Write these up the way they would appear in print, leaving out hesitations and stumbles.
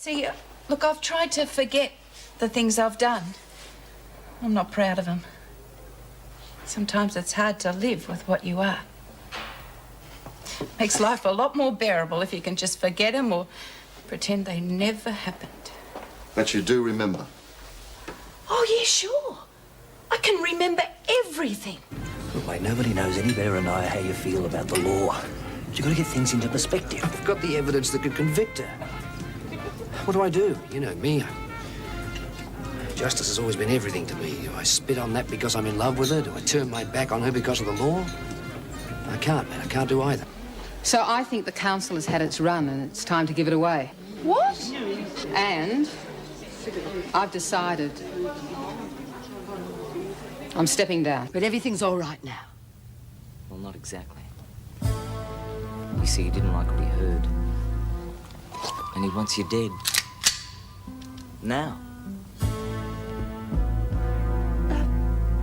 See, look, I've tried to forget the things I've done. I'm not proud of them. Sometimes it's hard to live with what you are. Makes life a lot more bearable if you can just forget them or pretend they never happened. But you do remember? Oh, yeah, sure. I can remember everything. Look, mate, nobody knows any better than I how you feel about the law. But you've got to get things into perspective. I've got the evidence that could convict her. What do I do? You know me. Justice has always been everything to me. Do I spit on that because I'm in love with her? Do I turn my back on her because of the law? I can't, man. I can't do either. So I think the council has had its run and it's time to give it away. What? And I've decided I'm stepping down. But everything's all right now. Well, not exactly. You see, he didn't like what he heard. And he wants you dead. Now.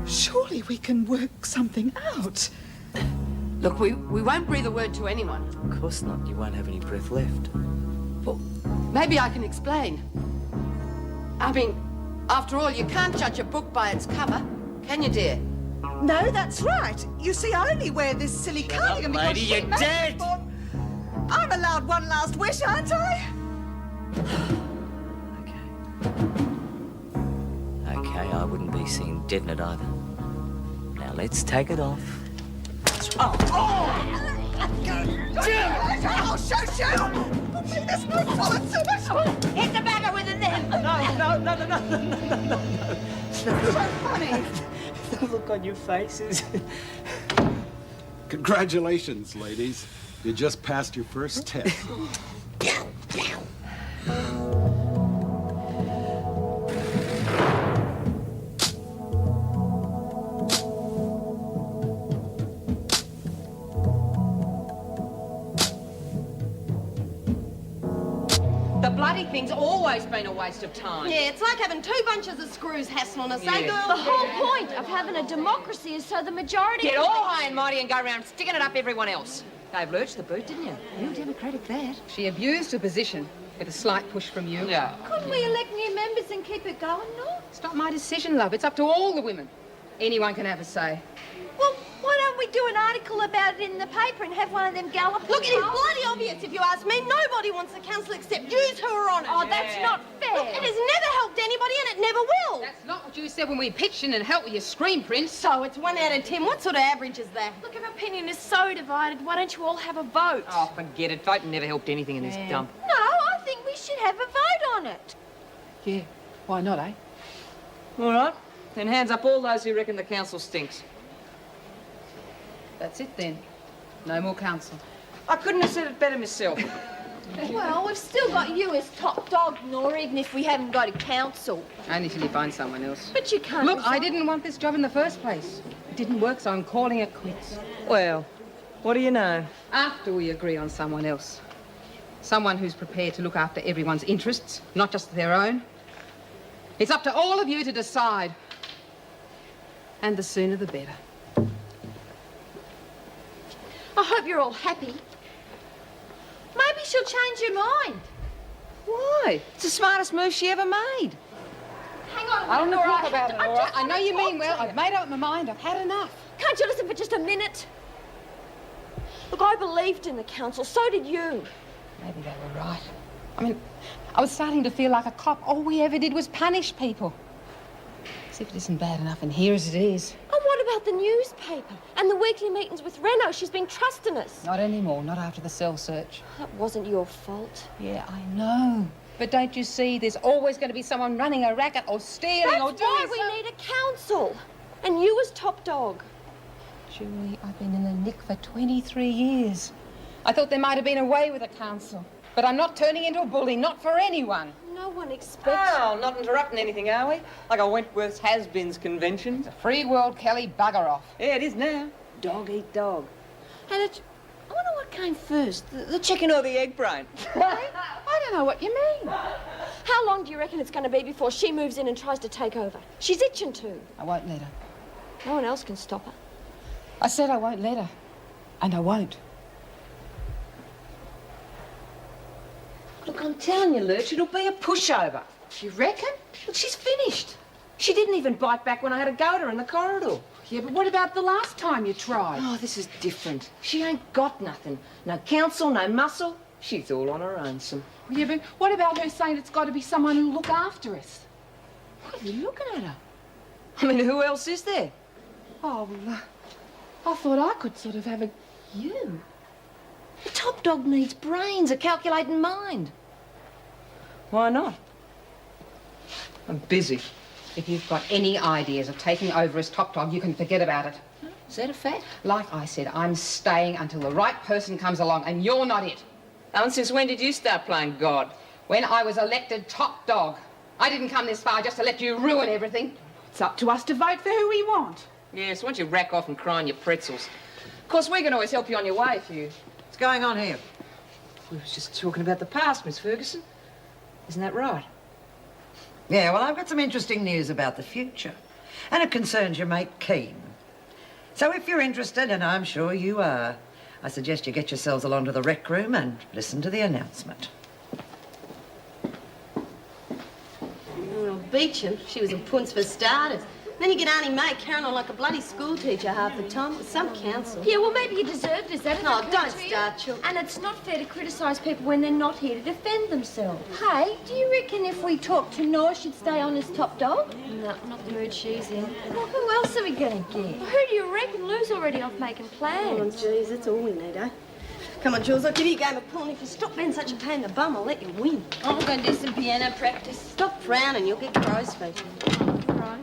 Surely we can work something out. Look, we won't breathe a word to anyone. Of course not. You won't have any breath left. Well, maybe I can explain. I mean, after all, you can't judge a book by its cover, can you, dear? No, that's right. You see, I only wear this silly cardigan because lady, she you're made dead. it for... I'm allowed one last wish, aren't I? Okay, I wouldn't be seen dead in it either. Now, let's take it off. Oh! Jim! Oh, shoot! There's no bullets! Hit the bagger with it then! No. So funny. The look on your faces. Congratulations, ladies. You just passed your first test. The bloody thing's always been a waste of time. Yeah, it's like having two bunches of screws hassling us, eh, girl? The whole point of having a democracy is so the majority... Get all high and mighty and go around sticking it up everyone else. Gave Lurch the boot, didn't you? You democratic that. She abused her position with a slight push from you. Yeah. Couldn't we elect new members and keep it going, no? It's not my decision, love. It's up to all the women. Anyone can have a say. Well, why don't we do an article about it in the paper and have one of them galloping... Look, it is bloody obvious, if you ask me. Nobody wants the council except yous who are on it. Oh, that's not fair. Look, it has never helped anybody and it never will. That's not what you said when we pitched in and helped with your screen prints. So it's 1 out of 10. What sort of average is that? Look, if opinion is so divided, why don't you all have a vote? Oh, forget it. Voting never helped anything in this dump. No, I think we should have a vote on it. Yeah, why not, eh? All right. Then hands up all those who reckon the council stinks. That's it then. No more council. I couldn't have said it better myself. Well, we've still got you as top dog, Nora, even if we haven't got a council. Only till you find someone else. But you can't... Look, I didn't want this job in the first place. It didn't work, so I'm calling it quits. Well, what do you know? After we agree on someone else. Someone who's prepared to look after everyone's interests, not just their own. It's up to all of you to decide. And the sooner the better. I hope you're all happy. Maybe she'll change your mind. Why? It's the smartest move she ever made. Hang on a minute, I don't want to Nora. talk about it, Laura. I know you mean well. I've made up my mind. I've had enough. Can't you listen for just a minute? Look, I believed in the council. So did you. Maybe they were right. I mean, I was starting to feel like a cop. All we ever did was punish people. As if it isn't bad enough in here as it is. And what about the newspaper and the weekly meetings with Reno? She's been trusting us. Not anymore, not after the cell search. That wasn't your fault. Yeah, I know. But don't you see, there's always going to be someone running a racket or stealing or That's doing why we need a council. And you as top dog. Julie, I've been in the nick for 23 years. I thought there might have been a way with a council. But I'm not turning into a bully, not for anyone. No one expects... Oh, not interrupting anything, are we? Like a Wentworth's has-beens convention. It's a free world, Kelly. Bugger off. Yeah, it is now. Dog eat dog. And it... I wonder what came first. The chicken or the egg brain? I don't know what you mean. How long do you reckon it's going to be before she moves in and tries to take over? She's itching to. I won't let her. No one else can stop her. I said I won't let her. And I won't. Look, I'm telling you, Lurch, it'll be a pushover. You reckon? Look, she's finished. She didn't even bite back when I had a go at her in the corridor. Yeah, but what about the last time you tried? Oh, this is different. She ain't got nothing. No counsel, no muscle. She's all on her own, some. Yeah, but what about her saying it's got to be someone who'll look after us? What are you looking at her? I mean, who else is there? Oh, well, I thought I could sort of have a... You? The top dog needs brains, a calculating mind. Why not? I'm busy. If you've got any ideas of taking over as top dog, you can forget about it. Is that a fact? Like I said, I'm staying until the right person comes along, and you're not it. Oh, and since when did you start playing God? When I was elected top dog. I didn't come this far just to let you ruin everything. It's up to us to vote for who we want. Yes, why don't you rack off and cry on your pretzels? Of course, we can always help you on your way if you... What's going on here? We was just talking about the past, Miss Ferguson. Isn't that right? Yeah, well, I've got some interesting news about the future. And it concerns your mate Keane. So if you're interested, and I'm sure you are, I suggest you get yourselves along to the rec room and listen to the announcement. Well, Beecham, she was in punts for starters. Then you get Auntie May carrying on like a bloody school teacher half the time with some counsel. Yeah, well, maybe you deserved it. Is that Oh, don't start, Chook. And it's not fair to criticise people when they're not here to defend themselves. Hey, do you reckon if we talk to Nora, she'd stay on as top dog? No, not the mood she's in. Well, who else are we going to get? Who do you reckon? Lou's already off making Oh, plans. jeez, that's all we need, eh? Come on, Jules, I'll give you a game of pool, and if you stop being such a pain in the bum, I'll let you win. I'm going to do some piano practice. Stop frowning, you'll get crow's feet. Right.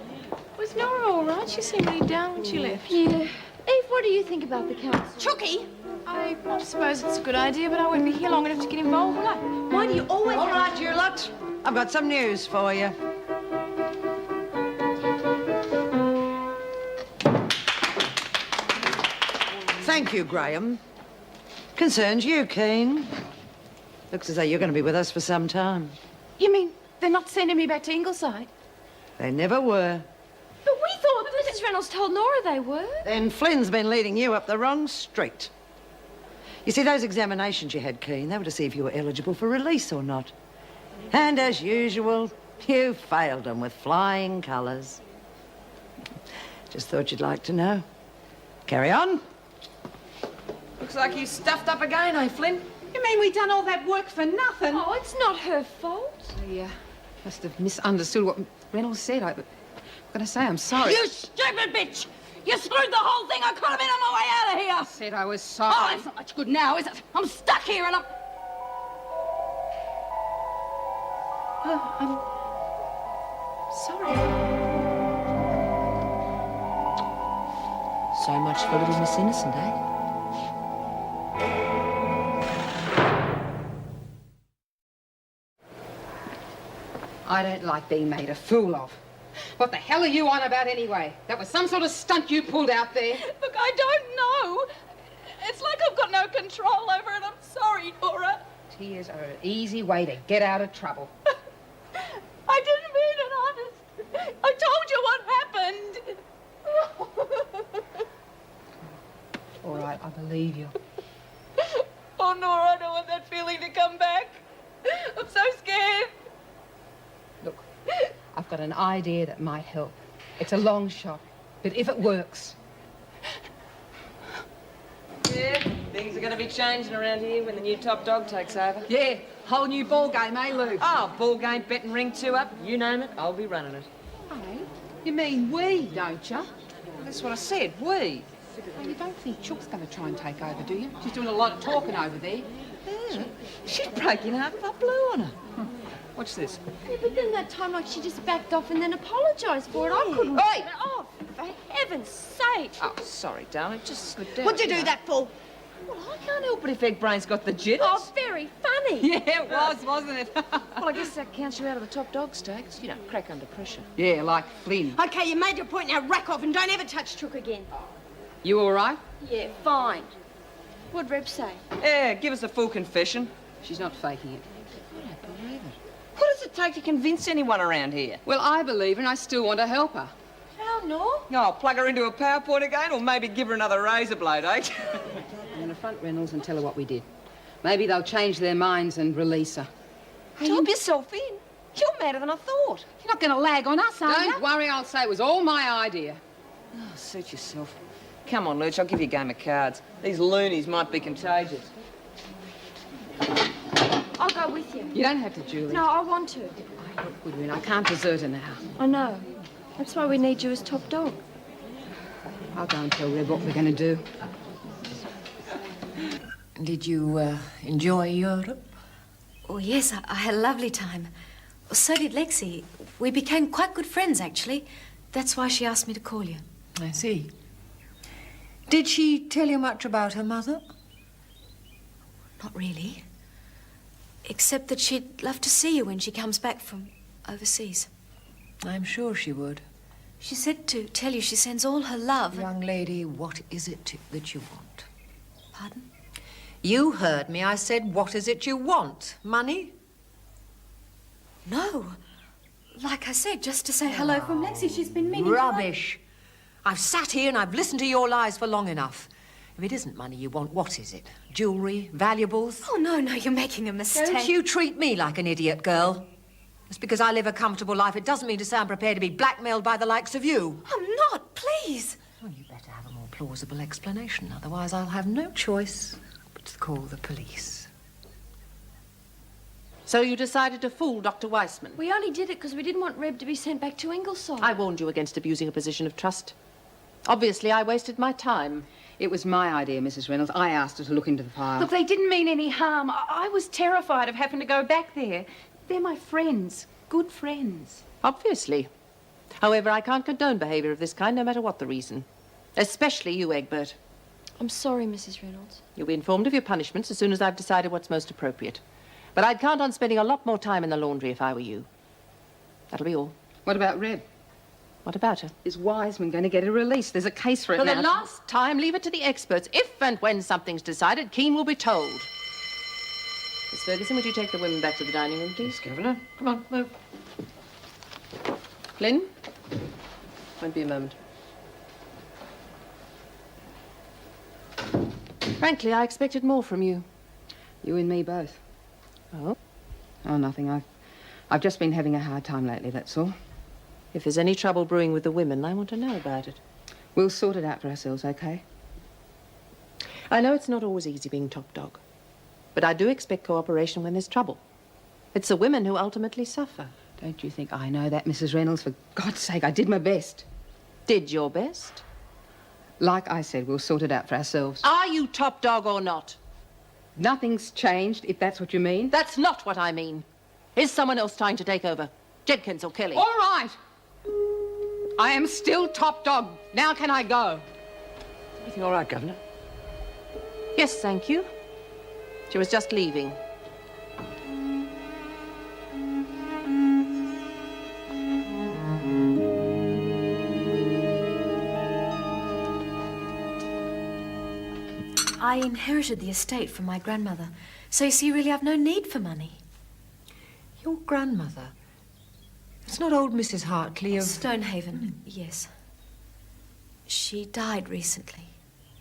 Was Nora all right? She seemed really down when she left. Yeah. Eve, what do you think about the council? Chooky! I suppose it's a good idea, but I won't be here long enough to get involved, will I? Why do you always... All right, you lot. I've got some news for you. Thank you, Graham. Concerns you, Keane. Looks as though you're going to be with us for some time. You mean they're not sending me back to Ingleside? They never were. But we thought Mrs. Reynolds told Nora they were. Then Flynn's been leading you up the wrong street. You see, those examinations you had, Keane, they were to see if you were eligible for release or not. And as usual, you failed them with flying colours. Just thought you'd like to know. Carry on. Looks like you stuffed up again, eh, Flynn? You mean we done all that work for nothing? Oh, it's not her fault. I must have misunderstood what Reynolds said. I've got to say I'm sorry. You stupid bitch! You screwed the whole thing. I could have been on my way out of here. I said I was sorry. Oh, it's not much good now, is it? I'm stuck here and I'm... Oh, I'm sorry. So much for little Miss Innocent, eh? I don't like being made a fool of. What the hell are you on about anyway? That was some sort of stunt you pulled out there. Look, I don't know. It's like I've got no control over it. I'm sorry, Nora. Tears are an easy way to get out of trouble. I didn't mean it, honest. I told you what happened. All right, I believe you. Oh, Nora, I don't want that feeling to come back. I'm so scared. Look, I've got an idea that might help. It's a long shot, but if it works... Yeah, things are going to be changing around here when the new top dog takes over. Yeah, whole new ball game, eh, Lou? Oh, ball game, betting ring, 2 up, you name it, I'll be running it. Hey, you mean we, don't you? That's what I said, we. Oh, you don't think Chook's going to try and take over, do you? She's doing a lot of talking over there. Yeah, she's breaking half if I blew on her. Watch this. Yeah, but then that time, like, she just backed off and then apologised for it. I couldn't... Oi! Oh, for heaven's sake. Oh, sorry, darling, just slip down. What'd you do that for? Well, I can't help it if Eggbrain's got the jitters. Oh, very funny. Yeah, it was, wasn't it? Well, I guess that counts you out of the top dog stakes. You don't crack under pressure. Yeah, like Flynn. Okay, you made your point, now rack off and don't ever touch Chook again. You all right? Yeah, fine. What'd Reb say? Yeah, give us a full confession. She's not faking it. I don't believe it. What does it take to convince anyone around here? Well, I believe her and I still want to help her. How, Nor? Oh, plug her into a PowerPoint again or maybe give her another razor blade, eh? I'm going to front Reynolds and tell her what we did. Maybe they'll change their minds and release her. Dob yourself in. You're madder than I thought. You're not going to lag on us, are you? Don't worry, I'll say it was all my idea. Oh, suit yourself. Come on, Lurch, I'll give you a game of cards. These loonies might be contagious. I'll go with you. You don't have to, Julie. No, I want to. Look, Goodwin, I can't desert her now. I know. That's why we need you as top dog. I'll go and tell Red what we're going to do. Did you enjoy Europe? Oh, yes, I had a lovely time. So did Lexie. We became quite good friends, actually. That's why she asked me to call you. I see. Did she tell you much about her mother? Not really. Except that she'd love to see you when she comes back from overseas. I'm sure she would. She said to tell you she sends all her love. Young lady, what is it that you want? Pardon? You heard me. I said, what is it you want? Money? No. Like I said, just to say hello from Lexie. She's been meaning Rubbish. I've sat here and I've listened to your lies for long enough. If it isn't money you want, what is it? Jewellery? Valuables? Oh, no, you're making a mistake. Don't you treat me like an idiot, girl. Just because I live a comfortable life, it doesn't mean to say I'm prepared to be blackmailed by the likes of you. I'm not, please. Well, you better have a more plausible explanation. Otherwise, I'll have no choice but to call the police. So you decided to fool Dr. Weissman? We only did it because we didn't want Reb to be sent back to Ingleside. I warned you against abusing a position of trust. Obviously, I wasted my time. It was my idea, Mrs. Reynolds. I asked her to look into the file. Look, they didn't mean any harm. I was terrified of having to go back there. They're my friends. Good friends. Obviously. However, I can't condone behaviour of this kind, no matter what the reason. Especially you, Egbert. I'm sorry, Mrs. Reynolds. You'll be informed of your punishments as soon as I've decided what's most appropriate. But I'd count on spending a lot more time in the laundry if I were you. That'll be all. What about Reb? What about her? Is Wiseman going to get a release? There's a case for it For now. the last time, leave it to the experts. If and when something's decided, Keene will be told. Miss Ferguson, would you take the women back to the dining room, please? Yes, Governor. Come on, move. Flynn? Won't be a moment. Frankly, I expected more from you. You and me both. Oh? Oh, nothing. I've just been having a hard time lately, that's all. If there's any trouble brewing with the women, I want to know about it. We'll sort it out for ourselves, okay? I know it's not always easy being top dog, but I do expect cooperation when there's trouble. It's the women who ultimately suffer. Don't you think I know that, Mrs. Reynolds? For God's sake, I did my best. Did your best? Like I said, we'll sort it out for ourselves. Are you top dog or not? Nothing's changed, if that's what you mean. That's not what I mean. Is someone else trying to take over? Jenkins or Kelly? All right. I am still top dog. Now can I go? Everything all right, Governor? Yes, thank you. She was just leaving. I inherited the estate from my grandmother. So you see, really, I've no need for money. Your grandmother? It's not old Mrs. Hartley of... Stonehaven, yes. She died recently.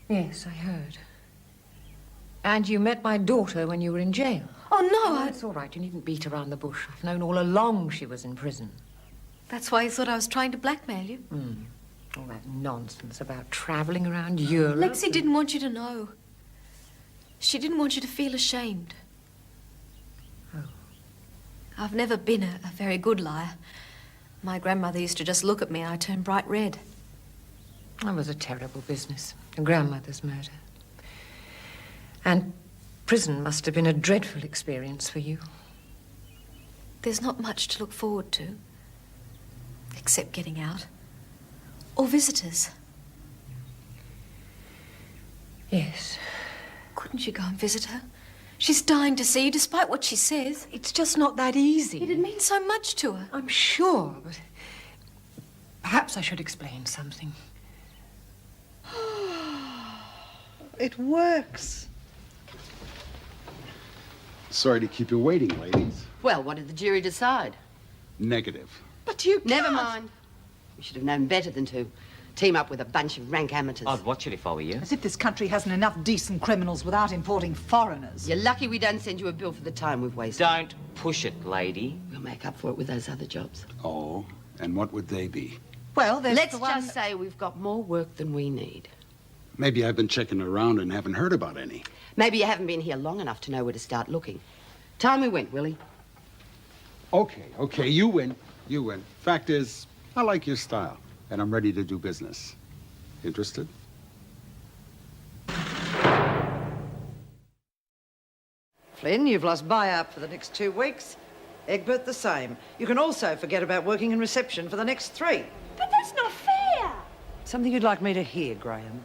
Yes, I heard. And you met my daughter when you were in jail. Oh, no, It's all right. You needn't beat around the bush. I've known all along she was in prison. That's why you thought I was trying to blackmail you. All that nonsense about travelling around Europe. Lexie didn't want you to know. She didn't want you to feel ashamed. Oh. I've never been a very good liar. My grandmother used to just look at me and I turned bright red. That was a terrible business. A grandmother's murder. And prison must have been a dreadful experience for you. There's not much to look forward to. Except getting out. Or visitors. Yes. Couldn't you go and visit her? She's dying to see you, despite what she says. It's just not that easy. It'd mean so much to her. I'm sure, but perhaps I should explain something. It works. Sorry to keep you waiting, ladies. Well, what did the jury decide? Negative. But you Never can't. mind. We should have known better than to Team up with a bunch of rank amateurs. I'd watch it if I were you. As if this country hasn't enough decent criminals without importing foreigners. You're lucky we don't send you a bill for the time we've wasted. Don't push it, lady. We'll make up for it with those other jobs. Oh, and what would they be? Well, there's Let's the one... just say we've got more work than we need. Maybe I've been checking around and haven't heard about any. Maybe you haven't been here long enough to know where to start looking. Time we went, Willie. Okay, you win. You win. Fact is, I like your style, and I'm ready to do business. Interested? Flynn, you've lost buy-out for the next 2 weeks. Egbert, the same. You can also forget about working in reception for the next 3. But that's not fair. Something you'd like me to hear, Graham?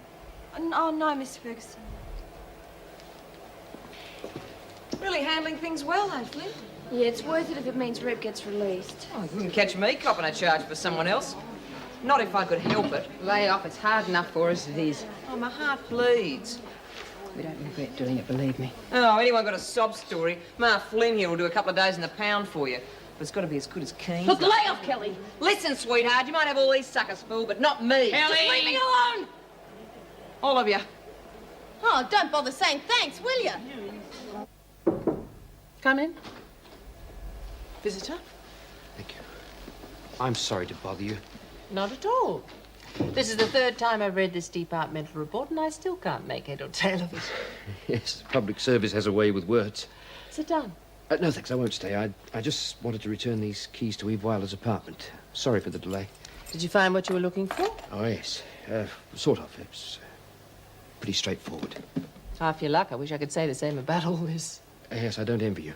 Oh, no, Miss Ferguson. Really handling things well, hopefully. Yeah, it's worth it if it means Reb gets released. Oh, you wouldn't catch me copping a charge for someone else. Not if I could help it. Lay off. It's hard enough for us as it is. Oh, my heart bleeds. We don't regret doing it, believe me. Oh, anyone got a sob story? Ma Flynn here will do a couple of days in the pound for you. But it's got to be as good as Keen's. Look, lay off, Kelly. Listen, sweetheart, you might have all these suckers fooled, but not me. Kelly! Just leave me alone! All of you. Oh, don't bother saying thanks, will you? Come in. Visitor? Thank you. I'm sorry to bother you. Not at all. This is the 3rd time I've read this departmental report, and I still can't make head or tail of it. Yes, public service has a way with words. Sit down. No, thanks, I won't stay. I just wanted to return these keys to Eve Wilder's apartment. Sorry for the delay. Did you find what you were looking for? Oh, yes. Sort of. It's pretty straightforward. Half your luck. I wish I could say the same about all this. Yes, I don't envy you.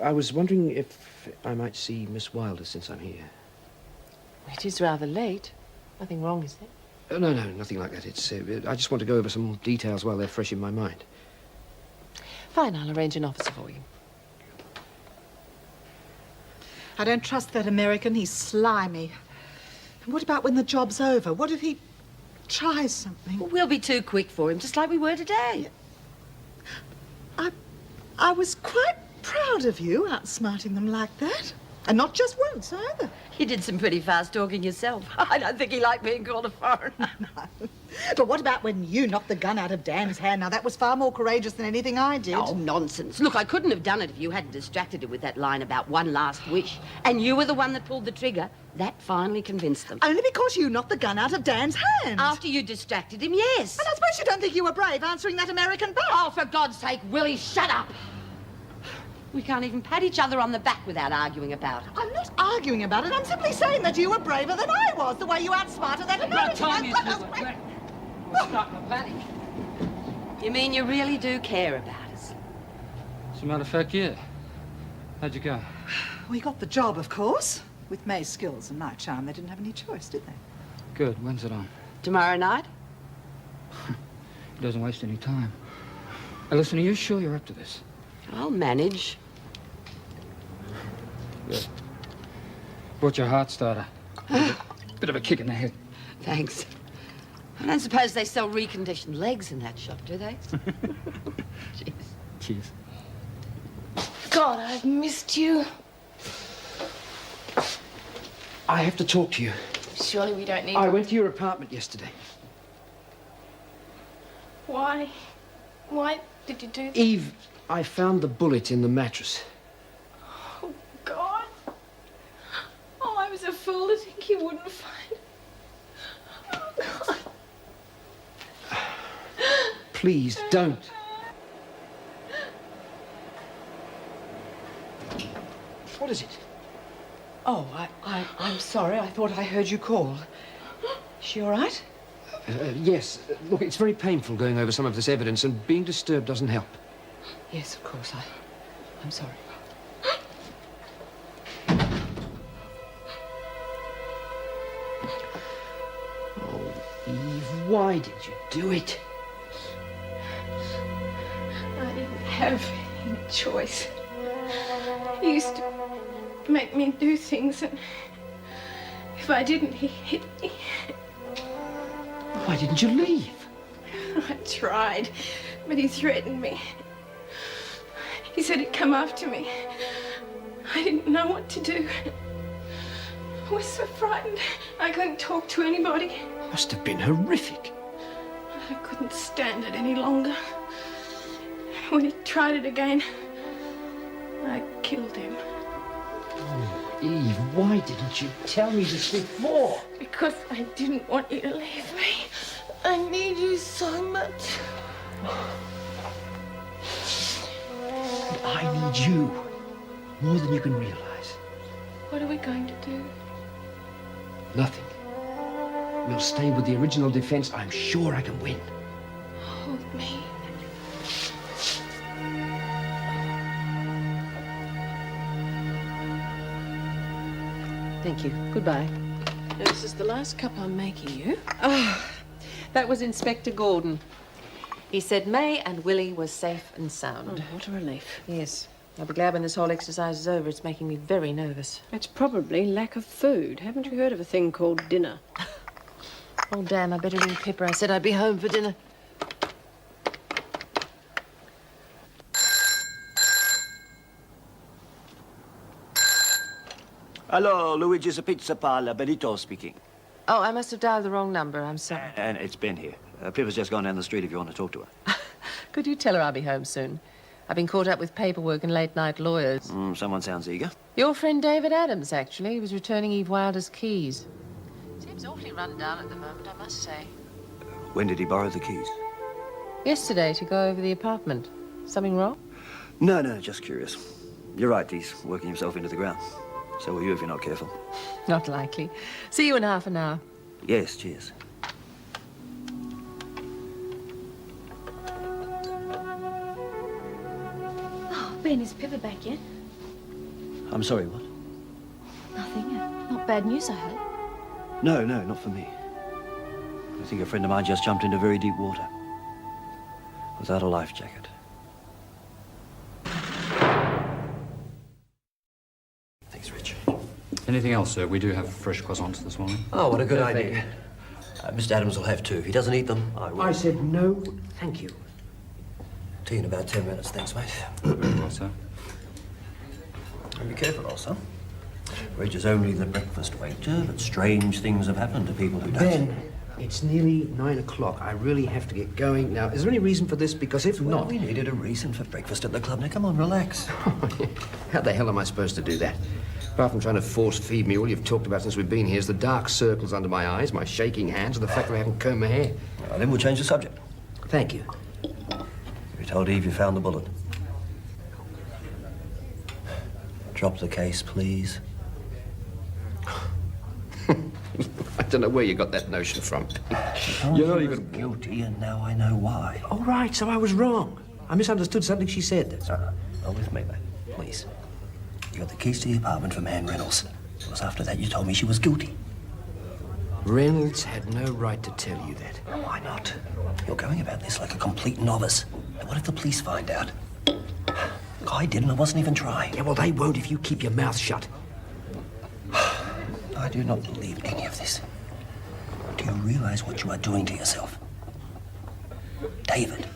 I was wondering if I might see Miss Wilder since I'm here. It is rather late. Nothing wrong, is there? No, nothing like that. It's, I just want to go over some details while they're fresh in my mind. Fine, I'll arrange an officer for you. I don't trust that American. He's slimy. And what about when the job's over? What if he tries something? Well, we'll be too quick for him, just like we were today. I was quite proud of you, outsmarting them like that. And not just once, either. You did some pretty fast talking yourself. I don't think he liked being called a foreigner. No. But what about when you knocked the gun out of Dan's hand? Now, that was far more courageous than anything I did. Oh, nonsense. Look, I couldn't have done it if you hadn't distracted him with that line about one last wish. And you were the one that pulled the trigger. That finally convinced them. Only because you knocked the gun out of Dan's hand. After you distracted him, yes. And I suppose you don't think you were brave answering that American back. Oh, for God's sake, Willie, shut up. We can't even pat each other on the back without arguing about it. I'm not arguing about it. I'm simply saying that you were braver than I was, the way you outsmarted that American. Start my panic. You mean you really do care about us? As a matter of fact, yeah. How'd you go? We got the job, of course. With May's skills and my charm, they didn't have any choice, did they? Good. When's it on? Tomorrow night? It doesn't waste any time. Hey, listen, are you sure you're up to this? I'll manage. Good. Brought your heart starter. Bit of a kick in the head. Thanks. I don't suppose they sell reconditioned legs in that shop, do they? Jeez. Cheers. God, I've missed you. I have to talk to you. Surely we don't need I went to your apartment yesterday. Why? Why did you do that? Eve, I found the bullet in the mattress. Oh, God. Oh, I was a fool to think you wouldn't find... Oh, God. Please, don't. What is it? Oh, I'm sorry. I thought I heard you call. Is she all right? Yes. Look, it's very painful going over some of this evidence, and being disturbed doesn't help. Yes, of course. I'm sorry. Oh, Eve, why did you do it? I didn't have any choice. He used to make me do things, and if I didn't, he hit me. Why didn't you leave? I tried, but he threatened me. He said he'd come after me. I didn't know what to do. I was so frightened. I couldn't talk to anybody. Must have been horrific. I couldn't stand it any longer. When he tried it again, I killed him. Oh, Eve, why didn't you tell me this before? Because I didn't want you to leave me. I need you so much. And I need you more than you can realize. What are we going to do? Nothing. We'll stay with the original defense. I'm sure I can win. Hold me. Thank you. Goodbye. This is the last cup I'm making you. Oh, that was Inspector Gordon. He said May and Willie were safe and sound. Oh, what a relief. Yes. I'll be glad when this whole exercise is over. It's making me very nervous. It's probably lack of food. Haven't you heard of a thing called dinner? Oh, damn, I better ring Pippa. I said I'd be home for dinner. Hello, Luigi's Pizza Parlor, Benito speaking. Oh, I must have dialed the wrong number. I'm sorry. And it's Ben here. Pippa's just gone down the street if you want to talk to her. Could you tell her I'll be home soon? I've been caught up with paperwork and late-night lawyers. Someone sounds eager. Your friend David Adams, actually. He was returning Eve Wilder's keys. Seems awfully run down at the moment, I must say. When did he borrow the keys? Yesterday, to go over the apartment. Something wrong? No, just curious. You're right, he's working himself into the ground. So will you if you're not careful. Not likely. See you in half an hour. Yes, cheers. Oh, Ben, is Pippa back yet? I'm sorry, what? Nothing. Not bad news, I hope. No, not for me. I think a friend of mine just jumped into very deep water. Without a life jacket. Thanks, Rich. Anything else, sir? We do have fresh croissants this morning. Oh, what a good Perfect. idea. Mr. Adams will have two. If he doesn't eat them, I will. I said no, thank you. Tea in about 10 minutes, thanks, mate. Very well, sir. And be careful also. Reg is only the breakfast waiter, but strange things have happened to people who don't. Ben, it's nearly 9 o'clock. I really have to get going. Now, is there any reason for this? Because if not... We needed a reason for breakfast at the club. Now, come on, relax. How the hell am I supposed to do that? Apart from trying to force-feed me, all you've talked about since we've been here is the dark circles under my eyes, my shaking hands, and the fact that I haven't combed my hair. Well, then we'll change the subject. Thank you. You told Eve you found the bullet. Drop the case, please. I don't know where you got that notion from. You're not even guilty, and now I know why. All right, so I was wrong. I misunderstood something she said. That's all right. Not with me, mate. Please. You got the keys to the apartment from Anne Reynolds. It was after that you told me she was guilty. Reynolds had no right to tell you that. Why not? You're going about this like a complete novice. And what if the police find out? I didn't. I wasn't even trying. Yeah, well, they won't if you keep your mouth shut. I do not believe any of this. Do you realize what you are doing to yourself? David.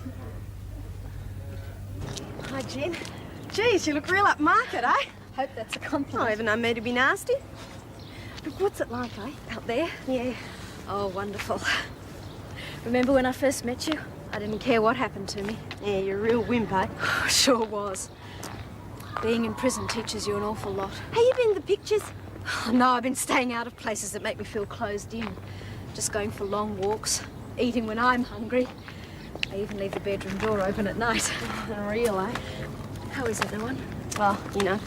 Hi, Jen. Geez, you look real upmarket, eh? Hope that's a compliment. I even know me to be nasty. Look, what's it like, eh? Out there? Yeah. Oh, wonderful. Remember when I first met you? I didn't care what happened to me. Yeah, you're a real wimp, eh? Sure was. Being in prison teaches you an awful lot. Have you been to the pictures? Oh, no, I've been staying out of places that make me feel closed in. Just going for long walks, eating when I'm hungry. I even leave the bedroom door open at night. Real, eh? How is everyone? Well, you know,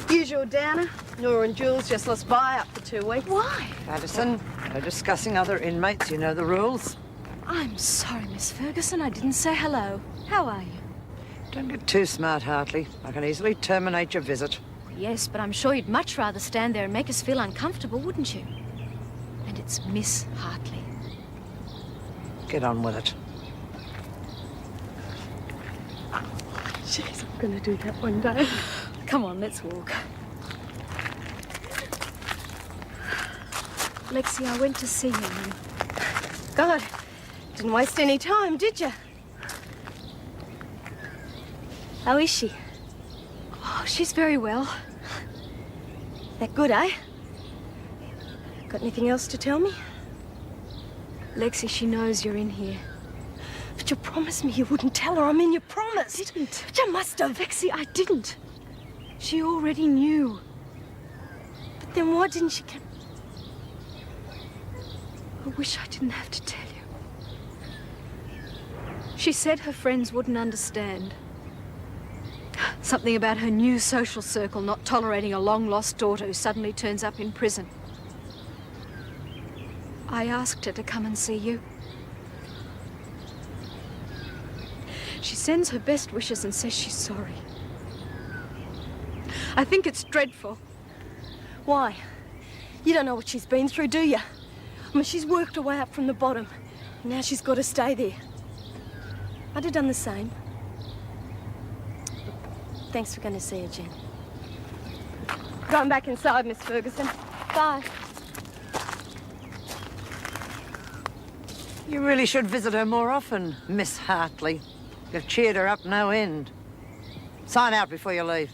usual downer. Nora and Jules just lost buy-up for 2 weeks. Why? Addison, no discussing other inmates. You know the rules. I'm sorry, Miss Ferguson. I didn't say hello. How are you? Don't get too smart, Hartley. I can easily terminate your visit. Yes, but I'm sure you'd much rather stand there and make us feel uncomfortable, wouldn't you? And it's Miss Hartley. Get on with it. Jeez, I'm going to do that one day. Come on, let's walk. Lexie, I went to see you. God, didn't waste any time, did you? How is she? Oh, she's very well. That good, eh? Got anything else to tell me? Lexie, she knows you're in here. But you promised me you wouldn't tell her. I mean, you promised. I didn't. But you must have. Lexie, I didn't. She already knew. But then why didn't she come? I wish I didn't have to tell you. She said her friends wouldn't understand. Something about her new social circle not tolerating a long-lost daughter who suddenly turns up in prison. I asked her to come and see you. She sends her best wishes and says she's sorry. I think it's dreadful. Why? You don't know what she's been through, do you? I mean, she's worked her way up from the bottom. And now she's got to stay there. I'd have done the same. Thanks for going to see her, Jen. Going back inside, Miss Ferguson. Bye. You really should visit her more often, Miss Hartley. You've cheered her up no end. Sign out before you leave.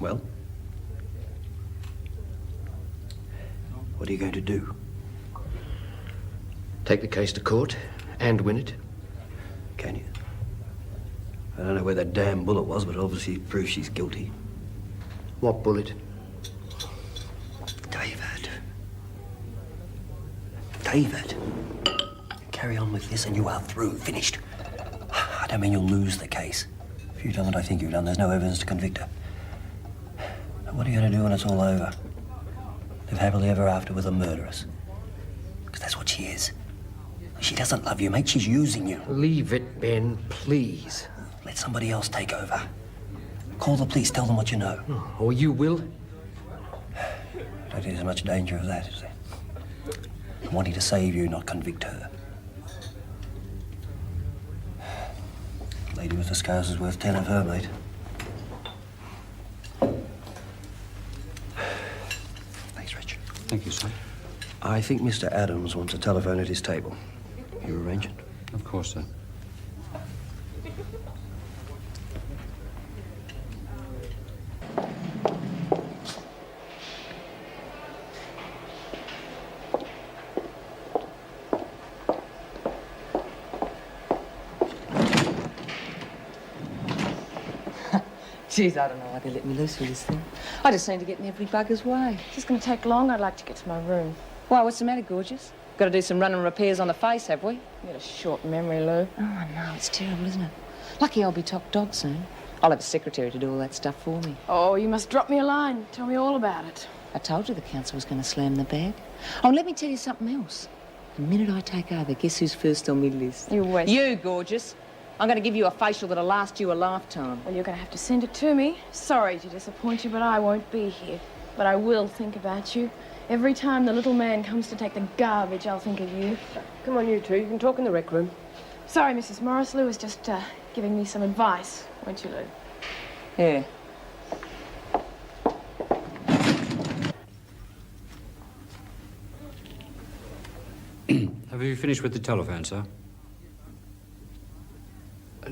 Well? What are you going to do? Take the case to court and win it. Can you? I don't know where that damn bullet was, but obviously it proves she's guilty. What bullet? David. David. Carry on with this and you are through. Finished. I don't mean you'll lose the case. If you've done what I think you've done, there's no evidence to convict her. Now, what are you going to do when it's all over? Live happily ever after with a murderess? Because that's what she is. She doesn't love you, mate. She's using you. Leave it, Ben, please. Let somebody else take over. Call the police, tell them what you know. Oh, or you will. I don't think there's much danger of that, is there? I'm wanting to save you, not convict her. Lady with the scars is worth 10 of her, mate. Thanks, Richard. Thank you, sir. I think Mr. Adams wants a telephone at his table. You arrange it? Of course, sir. Jeez, I don't know why they let me loose with this thing. I just seem to get in every bugger's way. It's going to take long. I'd like to get to my room. Why, what's the matter, gorgeous? Got to do some running repairs on the face, have we? You got a short memory, Lou. Oh, I know. It's terrible, isn't it? Lucky I'll be top dog soon. I'll have a secretary to do all that stuff for me. Oh, you must drop me a line. Tell me all about it. I told you the council was going to slam the bag. Oh, and let me tell you something else. The minute I take over, guess who's first on my list? You wait. You, gorgeous. I'm going to give you a facial that'll last you a lifetime. Well, you're going to have to send it to me. Sorry to disappoint you, but I won't be here. But I will think about you. Every time the little man comes to take the garbage, I'll think of you. Come on, you two. You can talk in the rec room. Sorry, Mrs. Morris. Lou was just giving me some advice, weren't you, Lou? Yeah. Have you finished with the telephone, sir?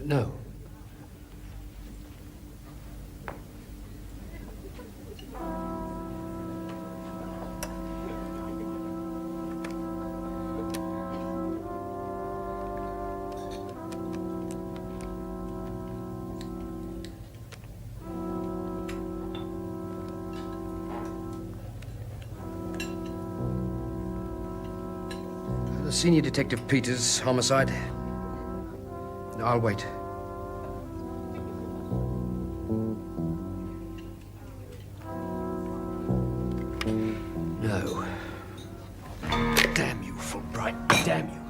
No. Senior Detective Peters, homicide. I'll wait. No. Damn you, Fulbright. Damn you.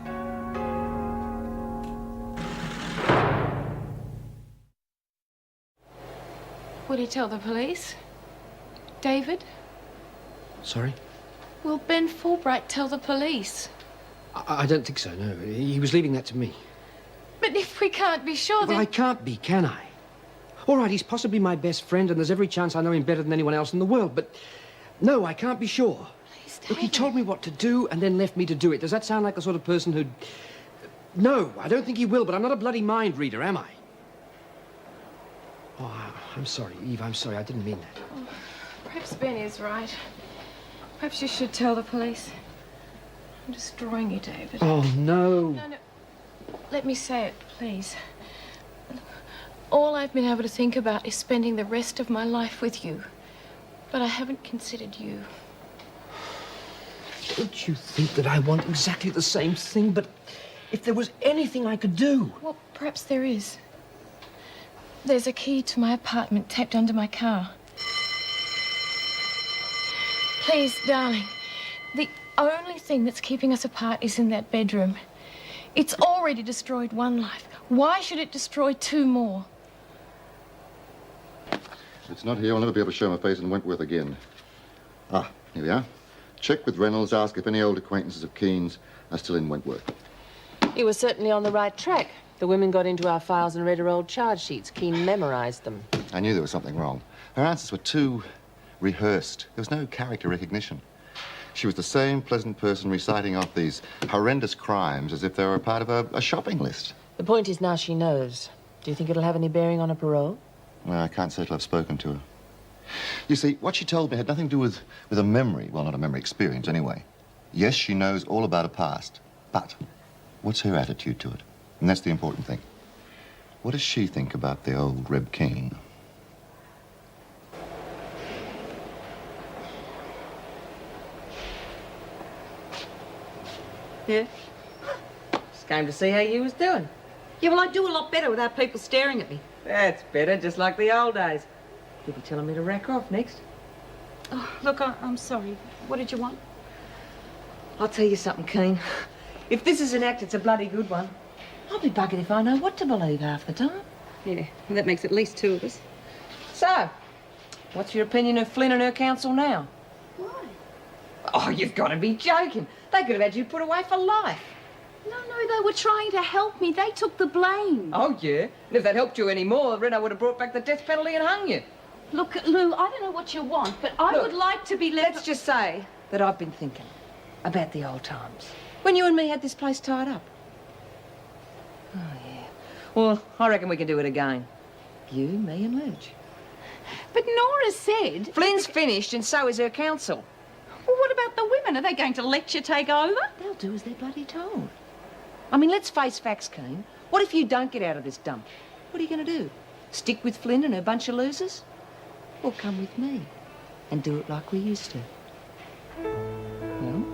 Will he tell the police? David? Sorry? Will Ben Fulbright tell the police? I don't think so, no. He was leaving that to me. But if we can't be sure, Well, I can't be, can I? All right, he's possibly my best friend, and there's every chance I know him better than anyone else in the world, but no, I can't be sure. Please, Look, he told me what to do and then left me to do it. Does that sound like the sort of person who'd... No, I don't think he will, but I'm not a bloody mind reader, am I? Oh, I'm sorry, Eve, I'm sorry. I didn't mean that. Perhaps Ben is right. Perhaps you should tell the police. I'm destroying you, David. Oh, no. No. Let me say it, please. All I've been able to think about is spending the rest of my life with you. But I haven't considered you. Don't you think that I want exactly the same thing? But if there was anything I could do... Well, perhaps there is. There's a key to my apartment taped under my car. Please, darling, the only thing that's keeping us apart is in that bedroom. It's already destroyed one life. Why should it destroy two more? If it's not here, I'll never be able to show my face in Wentworth again. Ah, here we are. Check with Reynolds, ask if any old acquaintances of Keen's are still in Wentworth. You were certainly on the right track. The women got into our files and read her old charge sheets. Keene memorized them. I knew there was something wrong. Her answers were too rehearsed. There was no character recognition. She was the same pleasant person reciting off these horrendous crimes as if they were a part of a shopping list. The point is now she knows. Do you think it'll have any bearing on her parole? Well, I can't say till I've spoken to her. You see, what she told me had nothing to do with a memory. Well, not a memory experience, anyway. Yes, she knows all about her past, but what's her attitude to it? And that's the important thing. What does she think about the old Reb Keene? Yeah? Just came to see how you was doing. Yeah, well, I do a lot better without people staring at me. That's better, just like the old days. You'll be telling me to rack off next. Oh, look, I'm sorry. What did you want? I'll tell you something, Keene. If this is an act, it's a bloody good one. I'll be buggered if I know what to believe half the time. Yeah, well, that makes at least two of us. So, what's your opinion of Flynn and her counsel now? Why? Oh, you've got to be joking. They could have had you put away for life. No, they were trying to help me. They took the blame. Oh, yeah? And if that helped you any more, Reno would have brought back the death penalty and hung you. Look, Lou, I don't know what you want, but I would like to be left... Let's just say that I've been thinking about the old times. When you and me had this place tied up. Oh, yeah. Well, I reckon we can do it again. You, me and Lurch. But Nora said... Flynn's finished and so is her counsel. Well, what about the women? Are they going to let you take over? They'll do as they're bloody told. I mean, let's face facts, Keene. What if you don't get out of this dump? What are you going to do? Stick with Flynn and her bunch of losers? Or come with me and do it like we used to? Well?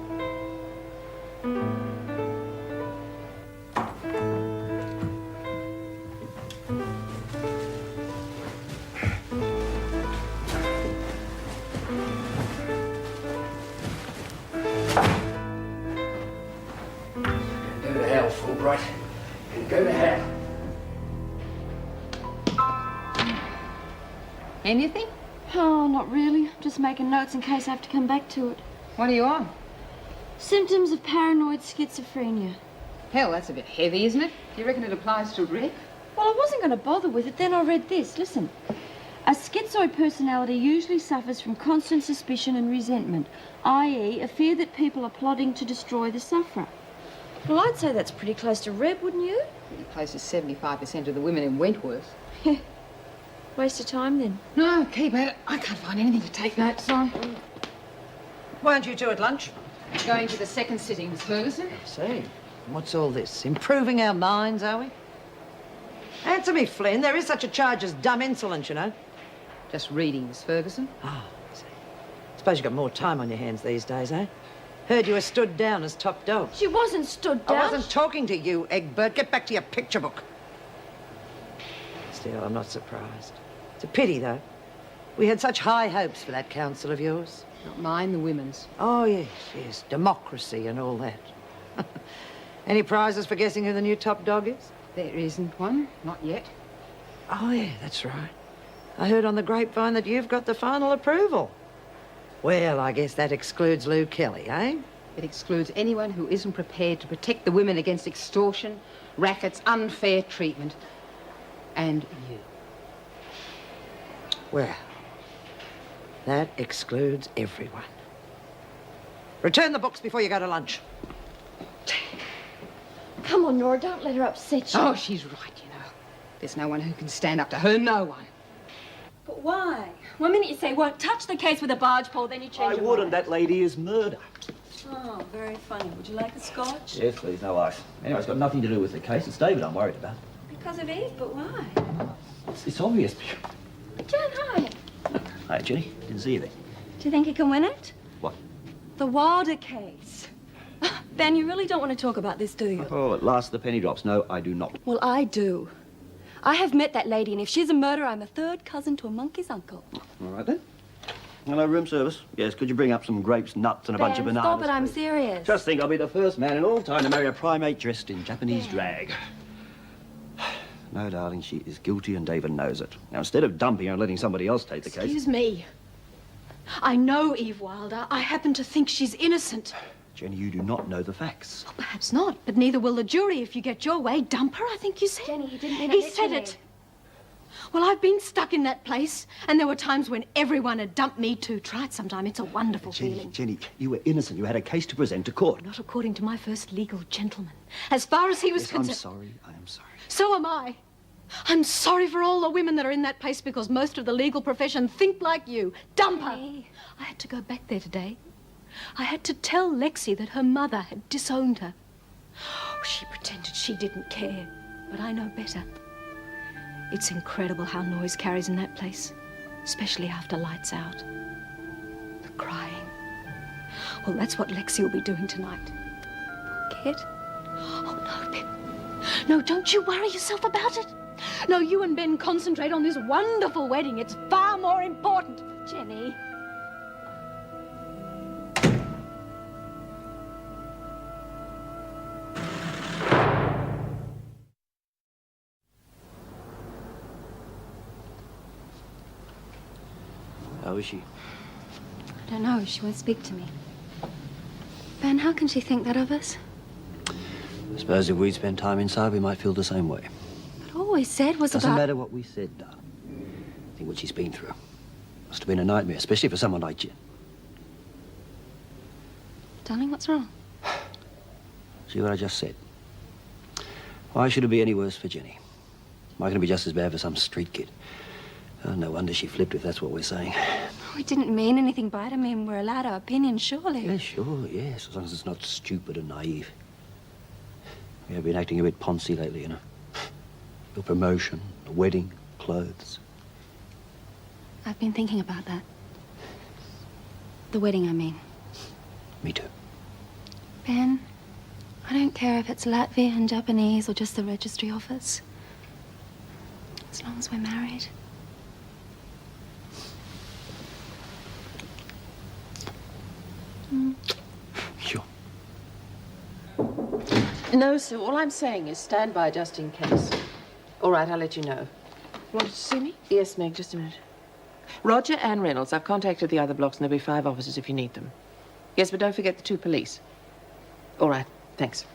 Go to hell, Fulbright. Go to hell. Anything? Oh, not really. Just making notes in case I have to come back to it. What are you on? Symptoms of paranoid schizophrenia. Hell, that's a bit heavy, isn't it? Do you reckon it applies to Rick? Well, I wasn't going to bother with it. Then I read this. Listen. A schizoid personality usually suffers from constant suspicion and resentment, i.e. a fear that people are plotting to destroy the sufferer. Well, I'd say that's pretty close to Reb, wouldn't you? Pretty close to 75% of the women in Wentworth. Waste of time, then. No, keep at it. I can't find anything to take notes on. Weren't you two at lunch? Going to the second sitting, Miss Ferguson. See, what's all this? Improving our minds, are we? Answer me, Flynn. There is such a charge as dumb insolence, you know. Just reading, Miss Ferguson. Oh, I see. Suppose you've got more time on your hands these days, eh? Heard you were stood down as top dog. She wasn't stood down. I wasn't talking to you, Egbert. Get back to your picture book. Still, I'm not surprised. It's a pity, though. We had such high hopes for that council of yours. Not mine, the women's. Oh, yes, yes. Democracy and all that. Any prizes for guessing who the new top dog is? There isn't one. Not yet. Oh, yeah, that's right. I heard on the grapevine that you've got the final approval. Well, I guess that excludes Lou Kelly, eh? It excludes anyone who isn't prepared to protect the women against extortion, rackets, unfair treatment. And you. Well, that excludes everyone. Return the books before you go to lunch. Come on, Nora, don't let her upset you. Oh, she's right, you know. There's no one who can stand up to her, no one. But why? One minute you say won't touch the case with a barge pole, then you change your mind. That lady is murder. Oh, very funny. Would you like a scotch? Yes, please, no ice. Anyway, it's got nothing to do with the case. It's David I'm worried about. Because of Eve, but why? It's obvious. Jen, hi. Hi, Jenny. Didn't see you there. Do you think you can win it? What? The Wilder case. Ben, you really don't want to talk about this, do you? Oh, at last the penny drops. No, I do not. Well, I do. I have met that lady, and if she's a murderer, I'm a third cousin to a monkey's uncle. All right, then. Hello, room service. Yes, could you bring up some grapes, nuts, and a bunch of Ben, bananas? stop it, I'm serious. Just think I'll be the first man in all time to marry a primate dressed in Japanese drag. No, darling, she is guilty and David knows it. Now, instead of dumping her and letting somebody else take the case... Excuse me. I know Eve Wilder. I happen to think she's innocent. Jenny, you do not know the facts. Well, perhaps not, but neither will the jury if you get your way. Dump her, I think you said. Jenny, he didn't mean it. He said it. Well, I've been stuck in that place, and there were times when everyone had dumped me too. Try it sometime. It's a wonderful feeling. Jenny, you were innocent. You had a case to present to court. Not according to my first legal gentleman. As far as he was concerned... I'm sorry. I am sorry. So am I. I'm sorry for all the women that are in that place because most of the legal profession think like you. Dump her. I had to go back there today. I had to tell Lexie that her mother had disowned her. Oh, she pretended she didn't care, but I know better. It's incredible how noise carries in that place, especially after lights out. The crying. Well, that's what Lexie will be doing tonight. Kid? Oh, no, Ben. No, don't you worry yourself about it. No, you and Ben concentrate on this wonderful wedding. It's far more important. Jenny. How is she? I don't know. She won't speak to me. Ben, how can she think that of us? I suppose if we'd spent time inside, we might feel the same way. But all we said was Doesn't about... matter what we said, darling. Think what she's been through. Must have been a nightmare, especially for someone like Jen. Darling, what's wrong? See what I just said? Why should it be any worse for Jenny? Why can it be just as bad for some street kid? Oh, no wonder she flipped if that's what we're saying. We didn't mean anything by it. I mean, we're allowed our opinion, surely. Yeah, sure, yes, as long as it's not stupid and naive. We have been acting a bit poncy lately, you know. Your promotion, the wedding, clothes. I've been thinking about that. The wedding, I mean. Me too. Ben, I don't care if it's Latvian, Japanese, or just the registry office. As long as we're married. Sure. No, sir. All I'm saying is stand by just in case. All right, I'll let you know. Wanted to see me? Yes, Meg, just a minute. Roger and Reynolds. I've contacted the other blocks, and there'll be 5 officers if you need them. Yes, but don't forget the 2 police. All right, thanks.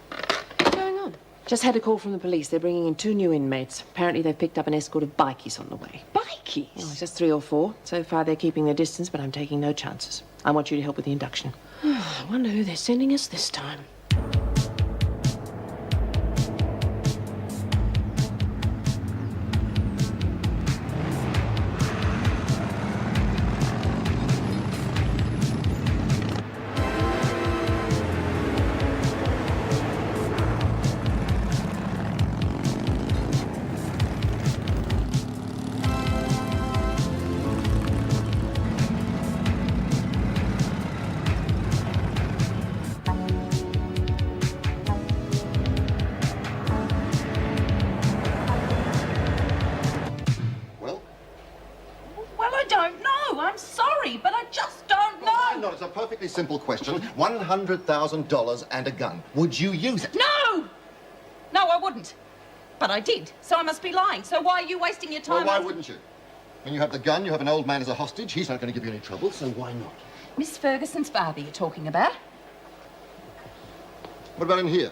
What's going on? Just had a call from the police. They're bringing in 2 new inmates. Apparently, they've picked up an escort of bikies on the way. Bikies? Oh, just 3 or 4. So far, they're keeping their distance, but I'm taking no chances. I want you to help with the induction. I wonder who they're sending us this time. It's a perfectly simple question. $100,000 and a gun. Would you use it? No! No, I wouldn't. But I did, so I must be lying. So why are you wasting your time? Well, why wouldn't you? When you have the gun, you have an old man as a hostage. He's not going to give you any trouble, so why not? Miss Ferguson's father you're talking about? What about in here?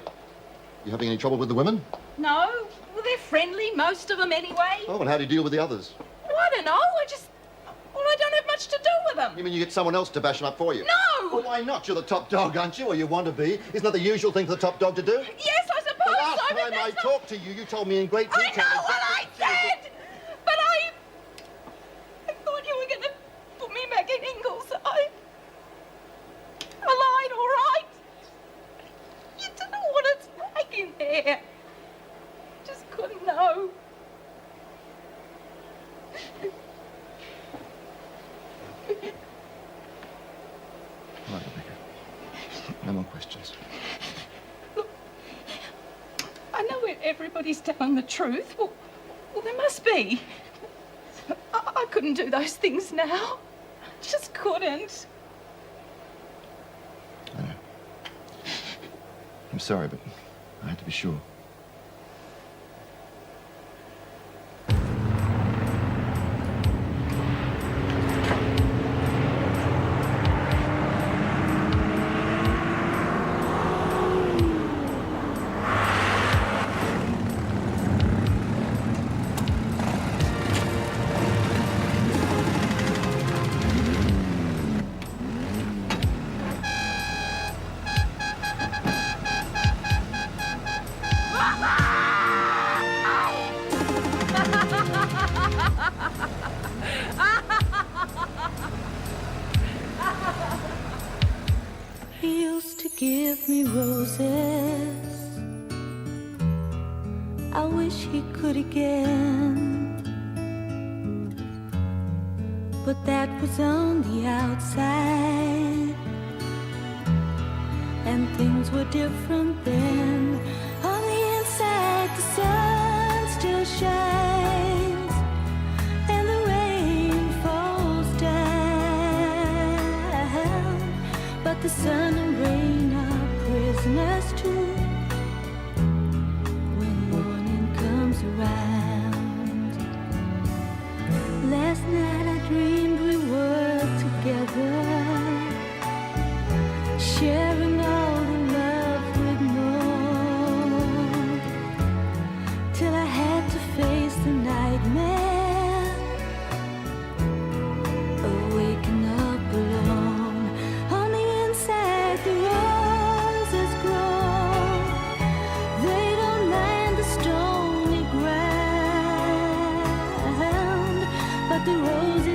You having any trouble with the women? No. Well, they're friendly, most of them anyway. Oh, and how do you deal with the others? Well, I don't know. I don't have much to do with them. You mean you get someone else to bash them up for you? No! Well, why not? You're the top dog, aren't you? Or you want to be. Isn't that the usual thing for the top dog to do? Yes, I suppose The last so, but time I talked to you, you told me in great detail... I know what I said! But I thought you were going to Nobody's telling the truth. Well, there must be. I couldn't do those things now. I just couldn't. I know. I'm sorry, but I had to be sure. He used to give me roses. I wish he could again, but that was on the outside, and things were different then. On the inside, the sun still shines, and the rain falls down, but the sun and rain are prisoners too when morning comes around. Last night I dreamed we were together, sharing all the love we'd known, till I had to face the nightmare of waking up alone. On the inside, the roses grow. They don't mind the stony ground, but the roses